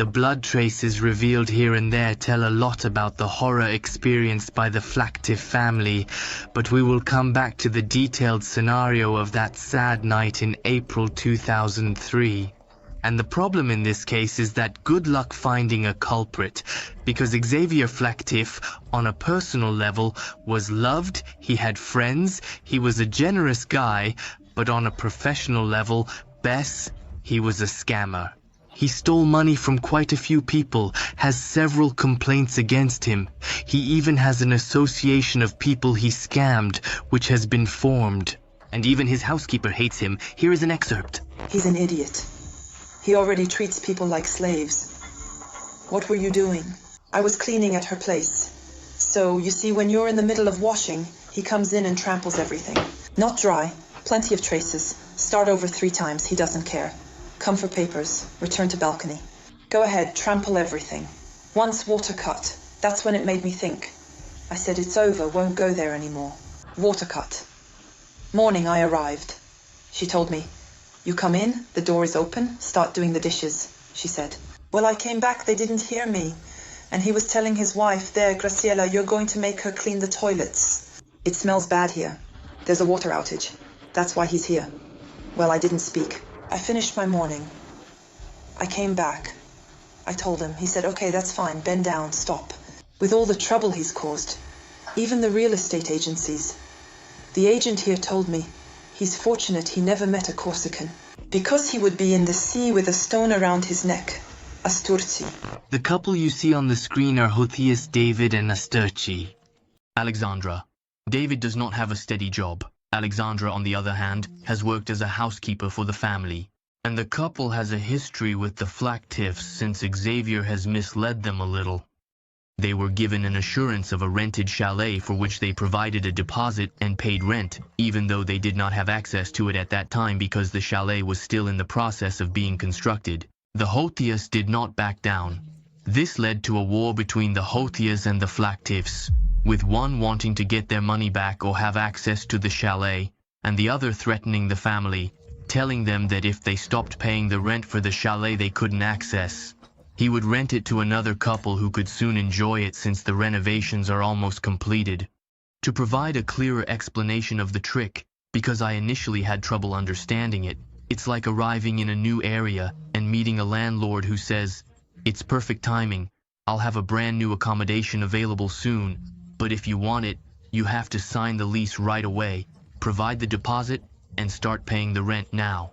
The blood traces revealed here and there tell a lot about the horror experienced by the Flactive family, but we will come back to the detailed scenario of that sad night in April 2003. And the problem in this case is that good luck finding a culprit, because Xavier Flactif, on a personal level, was loved, he had friends, he was a generous guy, but on a professional level, Bess, he was a scammer. He stole money from quite a few people, has several complaints against him. He even has an association of people he scammed, which has been formed. And even his housekeeper hates him. Here is an excerpt. He's an idiot. He already treats people like slaves. What were you doing? I was cleaning at her place. So, you see, when you're in the middle of washing, he comes in and tramples everything. Not dry, plenty of traces. Start over 3 times, he doesn't care. Come for papers, return to balcony. Go ahead, trample everything. Once water cut, that's when it made me think. I said it's over, won't go there anymore. Water cut. Morning I arrived. She told me, you come in, the door is open, start doing the dishes, she said. Well, I came back, they didn't hear me. And he was telling his wife, there, Graciela, you're going to make her clean the toilets. It smells bad here. There's a water outage. That's why he's here. Well, I didn't speak. I finished my morning. I came back. I told him. He said, okay, that's fine. Bend down, stop. With all the trouble he's caused. Even the real estate agencies. The agent here told me he's fortunate he never met a Corsican. Because he would be in the sea with a stone around his neck. Asturci. The couple you see on the screen are Hotheus David and Asturci. Alexandra. David does not have a steady job. Alexandra, on the other hand, has worked as a housekeeper for the family. And the couple has a history with the Flactifs since Xavier has misled them a little. They were given an assurance of a rented chalet for which they provided a deposit and paid rent, even though they did not have access to it at that time because the chalet was still in the process of being constructed. The Hotheus did not back down. This led to a war between the Hotheus and the Flactifs, with one wanting to get their money back or have access to the chalet, and the other threatening the family, telling them that if they stopped paying the rent for the chalet they couldn't access. He would rent it to another couple who could soon enjoy it since the renovations are almost completed. To provide a clearer explanation of the trick, because I initially had trouble understanding it, it's like arriving in a new area and meeting a landlord who says, "It's perfect timing, I'll have a brand new accommodation available soon, but if you want it, you have to sign the lease right away, provide the deposit, and start paying the rent now."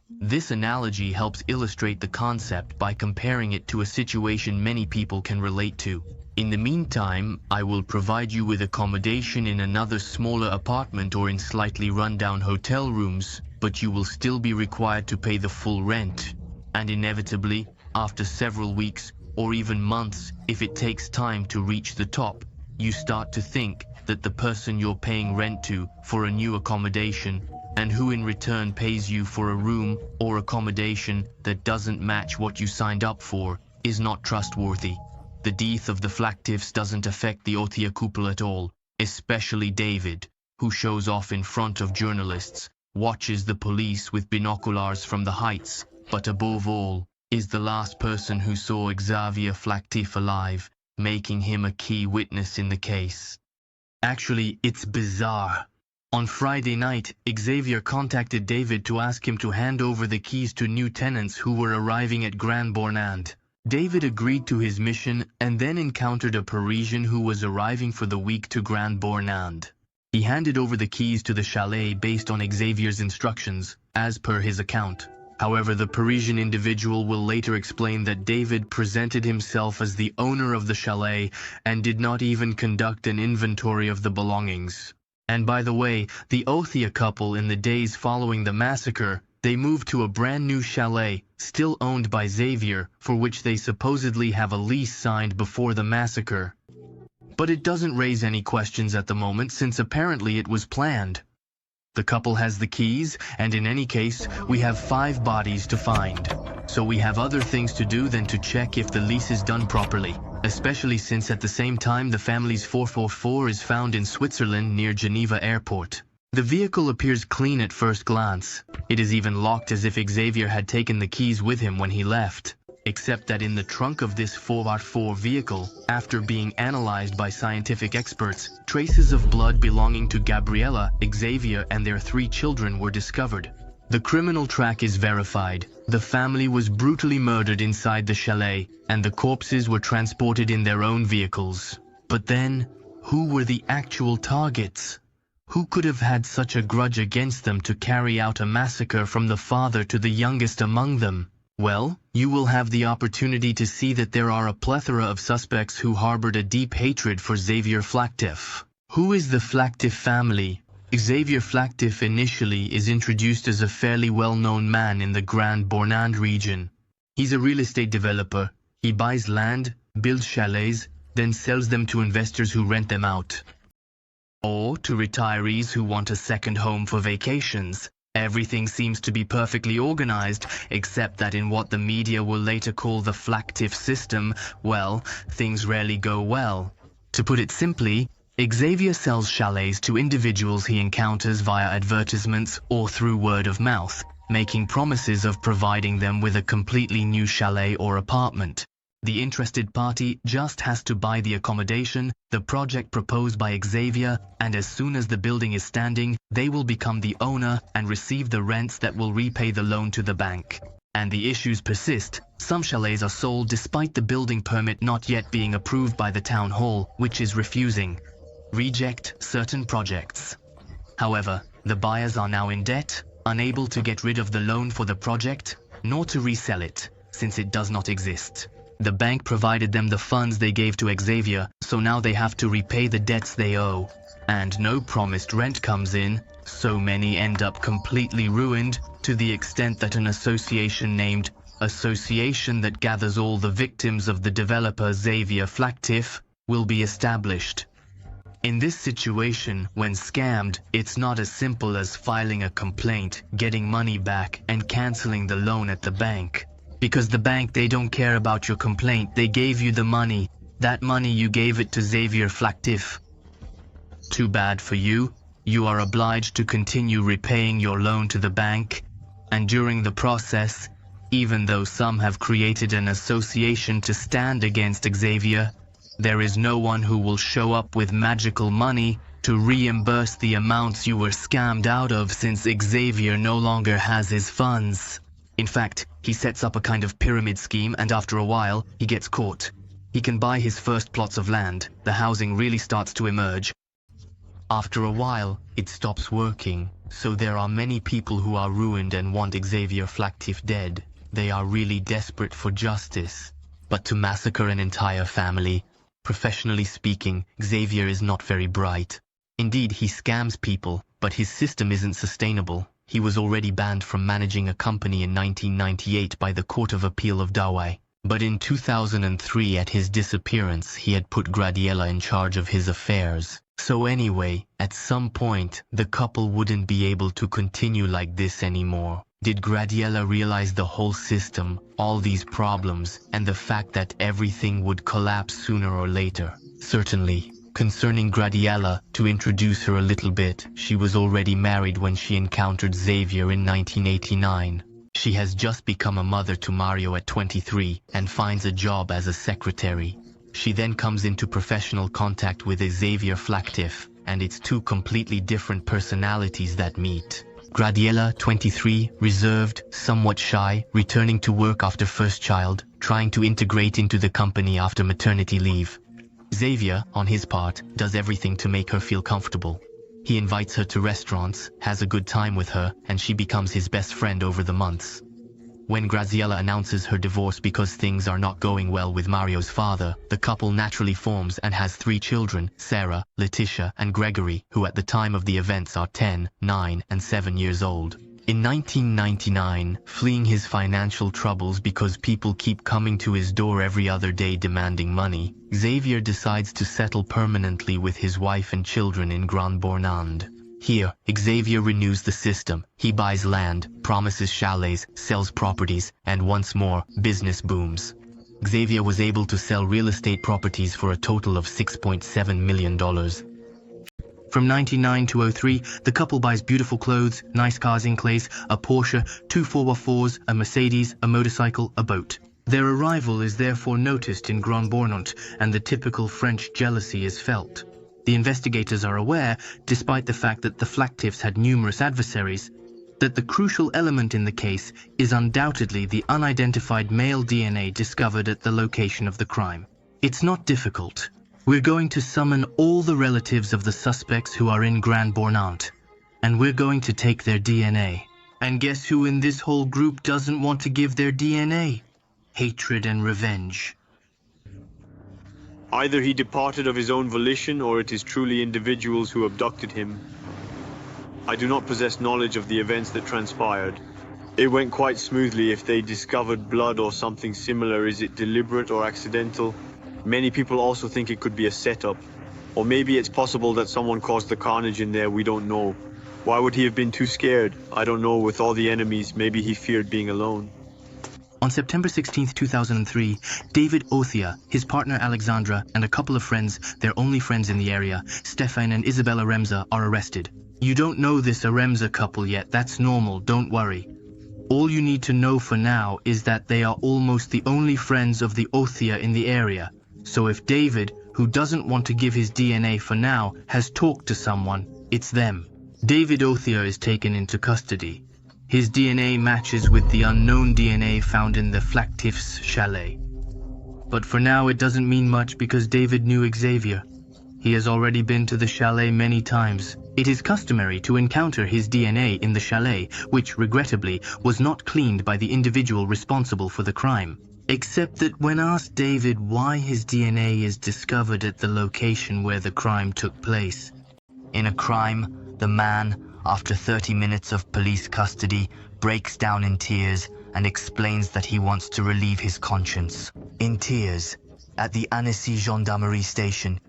This analogy helps illustrate the concept by comparing it to a situation many people can relate to. In the meantime, I will provide you with accommodation in another smaller apartment or in slightly run-down hotel rooms, but you will still be required to pay the full rent. And inevitably, after several weeks or even months, if it takes time to reach the top, you start to think that the person you're paying rent to for a new accommodation, and who in return pays you for a room or accommodation that doesn't match what you signed up for, is not trustworthy. The death of the Flactifs doesn't affect the Othia couple at all, especially David, who shows off in front of journalists, watches the police with binoculars from the heights, but above all, is the last person who saw Xavier Flactif alive, making him a key witness in the case. Actually, it's bizarre. On Friday night, Xavier contacted David to ask him to hand over the keys to new tenants who were arriving at Grand Bornand. David agreed to his mission and then encountered a Parisian who was arriving for the week to Grand Bornand. He handed over the keys to the chalet based on Xavier's instructions, as per his account. However, the Parisian individual will later explain that David presented himself as the owner of the chalet and did not even conduct an inventory of the belongings. And by the way, the Othia couple in the days following the massacre, they moved to a brand new chalet, still owned by Xavier, for which they supposedly have a lease signed before the massacre. But it doesn't raise any questions at the moment since apparently it was planned. The couple has the keys, and in any case, we have 5 bodies to find. So we have other things to do than to check if the lease is done properly, especially since at the same time the family's 444 is found in Switzerland near Geneva Airport. The vehicle appears clean at first glance. It is even locked as if Xavier had taken the keys with him when he left. except that in the trunk of this 4x4 vehicle, after being analyzed by scientific experts, traces of blood belonging to Gabriella, Xavier, and their 3 children were discovered. The criminal track is verified. The family was brutally murdered inside the chalet, and the corpses were transported in their own vehicles. But then, who were the actual targets? Who could have had such a grudge against them to carry out a massacre from the father to the youngest among them? Well, you will have the opportunity to see that there are a plethora of suspects who harbored a deep hatred for Xavier Flactif. Who is the Flactif family? Xavier Flactif initially is introduced as a fairly well-known man in the Grand Bornand region. He's a real estate developer. He buys land, builds chalets, then sells them to investors who rent them out. Or to retirees who want a second home for vacations. Everything seems to be perfectly organized, except that in what the media will later call the Flactif system, well, things rarely go well. To put it simply, Xavier sells chalets to individuals he encounters via advertisements or through word of mouth, making promises of providing them with a completely new chalet or apartment. The interested party just has to buy the accommodation, the project proposed by Xavier, and as soon as the building is standing, they will become the owner and receive the rents that will repay the loan to the bank. And the issues persist. Some chalets are sold despite the building permit not yet being approved by the town hall, which is refusing. Reject certain projects. However, the buyers are now in debt, unable to get rid of the loan for the project, nor to resell it, since it does not exist. The bank provided them the funds they gave to Xavier, so now they have to repay the debts they owe. And no promised rent comes in, so many end up completely ruined, to the extent that an association named Association that gathers all the victims of the developer Xavier Flactif will be established. In this situation, when scammed, it's not as simple as filing a complaint, getting money back, and canceling the loan at the bank. Because the bank, they don't care about your complaint. They gave you the money. That money you gave it to Xavier Flactif. Too bad for you. You are obliged to continue repaying your loan to the bank. And during the process, even though some have created an association to stand against Xavier, there is no one who will show up with magical money to reimburse the amounts you were scammed out of, since Xavier no longer has his funds. In fact, he sets up a kind of pyramid scheme, and after a while, he gets caught. He can buy his first plots of land. The housing really starts to emerge. After a while, it stops working. So there are many people who are ruined and want Xavier Flactif dead. They are really desperate for justice. But to massacre an entire family, professionally speaking, Xavier is not very bright. Indeed, he scams people, but his system isn't sustainable. He was already banned from managing a company in 1998 by the Court of Appeal of Dawei. But in 2003, at his disappearance, he had put Gradiella in charge of his affairs. So anyway, at some point, the couple wouldn't be able to continue like this anymore. Did Gradiella realize the whole system, all these problems, and the fact that everything would collapse sooner or later? Certainly. Concerning Gradiella, to introduce her a little bit, she was already married when she encountered Xavier in 1989. She has just become a mother to Mario at 23 and finds a job as a secretary. She then comes into professional contact with Xavier Flactif, and it's 2 completely different personalities that meet. Gradiella, 23, reserved, somewhat shy, returning to work after first child, trying to integrate into the company after maternity leave. Xavier, on his part, does everything to make her feel comfortable. He invites her to restaurants, has a good time with her, and she becomes his best friend over the months. When Graziella announces her divorce because things are not going well with Mario's father, the couple naturally forms and has 3 children, Sarah, Letitia, and Gregory, who at the time of the events are 10, 9, and 7 years old. In 1999, fleeing his financial troubles because people keep coming to his door every other day demanding money, Xavier decides to settle permanently with his wife and children in Grand Bornand. Here, Xavier renews the system. He buys land, promises chalets, sells properties, and once more, business booms. Xavier was able to sell real estate properties for a total of $6.7 million. From 1999 to 2003, the couple buys beautiful clothes, nice cars in Clays, a Porsche, 2 4x4s, a Mercedes, a motorcycle, a boat. Their arrival is therefore noticed in Grand Bornont, and the typical French jealousy is felt. The investigators are aware, despite the fact that the Flactifs had numerous adversaries, that the crucial element in the case is undoubtedly the unidentified male DNA discovered at the location of the crime. It's not difficult. We're going to summon all the relatives of the suspects who are in Grand Bornant, and we're going to take their DNA. And guess who in this whole group doesn't want to give their DNA? Hatred and revenge. Either he departed of his own volition, or it is truly individuals who abducted him. I do not possess knowledge of the events that transpired. It went quite smoothly. If they discovered blood or something similar, is it deliberate or accidental? Many people also think it could be a setup. Or maybe it's possible that someone caused the carnage in there, we don't know. Why would he have been too scared? I don't know, with all the enemies, maybe he feared being alone. On September 16, 2003, David Othia, his partner Alexandra, and a couple of friends, their only friends in the area, Stefan and Isabella Remza, are arrested. You don't know this Remza couple yet, that's normal, don't worry. All you need to know for now is that they are almost the only friends of the Othia in the area. So if David, who doesn't want to give his DNA for now, has talked to someone, it's them. David Othia is taken into custody. His DNA matches with the unknown DNA found in the Flactifs' chalet. But for now it doesn't mean much because David knew Xavier. He has already been to the chalet many times. It is customary to encounter his DNA in the chalet, which, regrettably, was not cleaned by the individual responsible for the crime. Except that when asked David why his DNA is discovered at the location where the crime took place. In a crime, the man, after 30 minutes of police custody, breaks down in tears and explains that he wants to relieve his conscience. In tears, at the Annecy Gendarmerie station,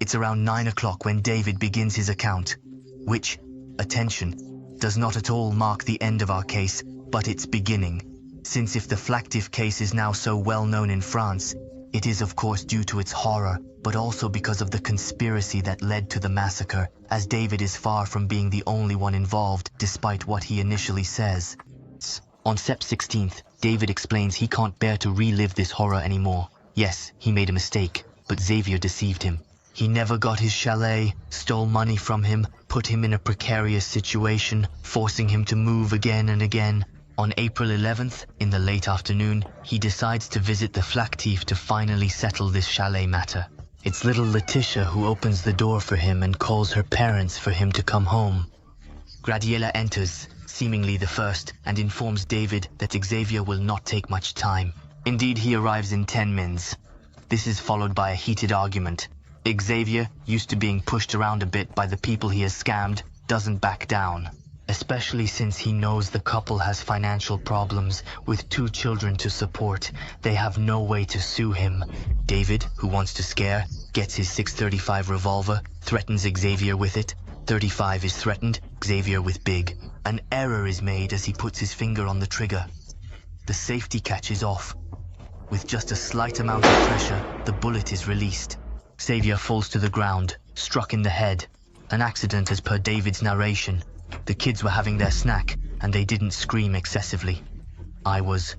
it's around 9 o'clock when David begins his account, which, attention, does not at all mark the end of our case, but its beginning. Since if the Flactif case is now so well known in France, it is of course due to its horror, but also because of the conspiracy that led to the massacre, as David is far from being the only one involved, despite what he initially says. On Sep 16th, David explains he can't bear to relive this horror anymore. Yes, he made a mistake, but Xavier deceived him. He never got his chalet, stole money from him, put him in a precarious situation, forcing him to move again and again. On April 11th, in the late afternoon, he decides to visit the Flactif to finally settle this chalet matter. It's little Letitia who opens the door for him and calls her parents for him to come home. Gradiela enters, seemingly the first, and informs David that Xavier will not take much time. Indeed, he arrives in 10 minutes. This is followed by a heated argument. Xavier, used to being pushed around a bit by the people he has scammed, doesn't back down. Especially since he knows the couple has financial problems with 2 children to support. They have no way to sue him. David, who wants to scare, gets his 635 revolver, threatens Xavier with it. 35 is threatened, Xavier with big. An error is made as he puts his finger on the trigger. The safety catch is off. With just a slight amount of pressure, the bullet is released. Xavier falls to the ground, struck in the head. An accident as per David's narration. The kids were having their snack, and they didn't scream excessively. I was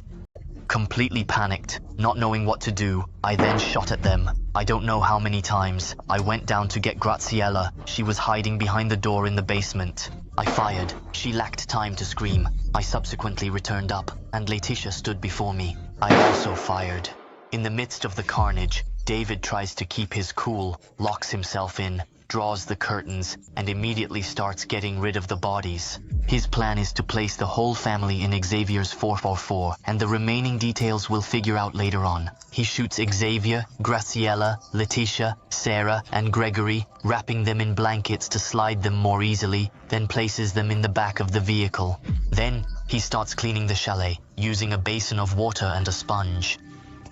completely panicked, not knowing what to do. I then shot at them. I don't know how many times. I went down to get Graziella. She was hiding behind the door in the basement. I fired. She lacked time to scream. I subsequently returned up, and Letitia stood before me. I also fired. In the midst of the carnage, David tries to keep his cool, locks himself in, draws the curtains, and immediately starts getting rid of the bodies. His plan is to place the whole family in Xavier's 444, and the remaining details we'll figure out later on. He shoots Xavier, Graciela, Letitia, Sarah, and Gregory, wrapping them in blankets to slide them more easily, then places them in the back of the vehicle. Then, he starts cleaning the chalet, using a basin of water and a sponge.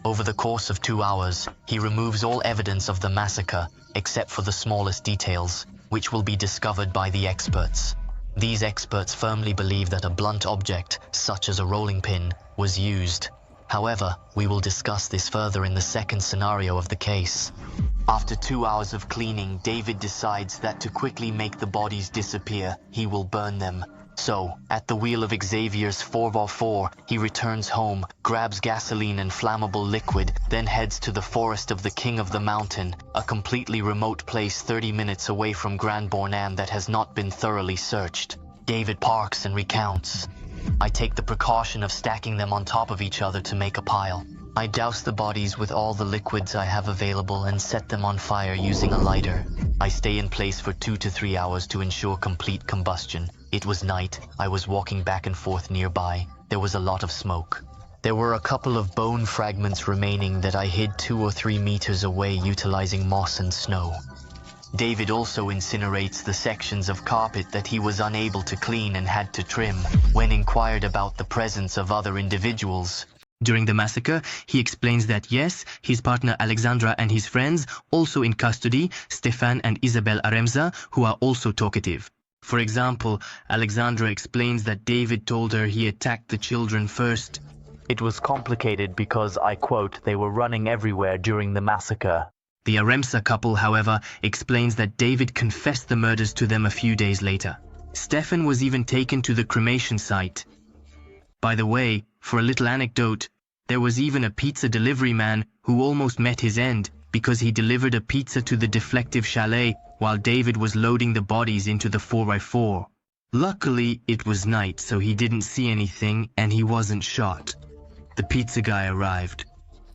Over the course of 2 hours, he removes all evidence of the massacre, except for the smallest details, which will be discovered by the experts. These experts firmly believe that a blunt object, such as a rolling pin, was used. However, we will discuss this further in the second scenario of the case. After 2 hours of cleaning, David decides that to quickly make the bodies disappear, he will burn them. So, at the wheel of Xavier's 4x4, he returns home, grabs gasoline and flammable liquid, then heads to the forest of the King of the Mountain, a completely remote place 30 minutes away from Grand Bornand that has not been thoroughly searched. David parks and recounts. I take the precaution of stacking them on top of each other to make a pile. I douse the bodies with all the liquids I have available and set them on fire using a lighter. I stay in place for 2 to 3 hours to ensure complete combustion. It was night. I was walking back and forth nearby. There was a lot of smoke. There were a couple of bone fragments remaining that I hid 2 or 3 meters away utilizing moss and snow. David also incinerates the sections of carpet that he was unable to clean and had to trim. When inquired about the presence of other individuals during the massacre, he explains that yes, his partner Alexandra and his friends, also in custody, Stefan and Isabel Aremza, who are also talkative. For example, Alexandra explains that David told her he attacked the children first. It was complicated because, I quote, they were running everywhere during the massacre. The Aremza couple, however, explains that David confessed the murders to them a few days later. Stefan was even taken to the cremation site. By the way, for a little anecdote, there was even a pizza delivery man who almost met his end because he delivered a pizza to the deflective chalet while David was loading the bodies into the 4x4. Luckily, it was night, so he didn't see anything and he wasn't shot. The pizza guy arrived.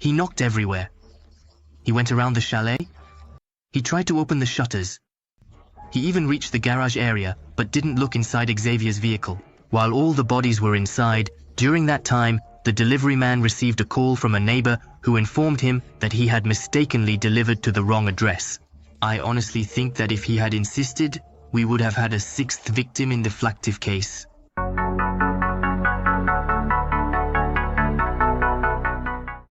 He knocked everywhere. He went around the chalet. He tried to open the shutters. He even reached the garage area, but didn't look inside Xavier's vehicle. While all the bodies were inside, during that time, the delivery man received a call from a neighbor who informed him that he had mistakenly delivered to the wrong address. I honestly think that if he had insisted, we would have had a 6th victim in the Flactive case.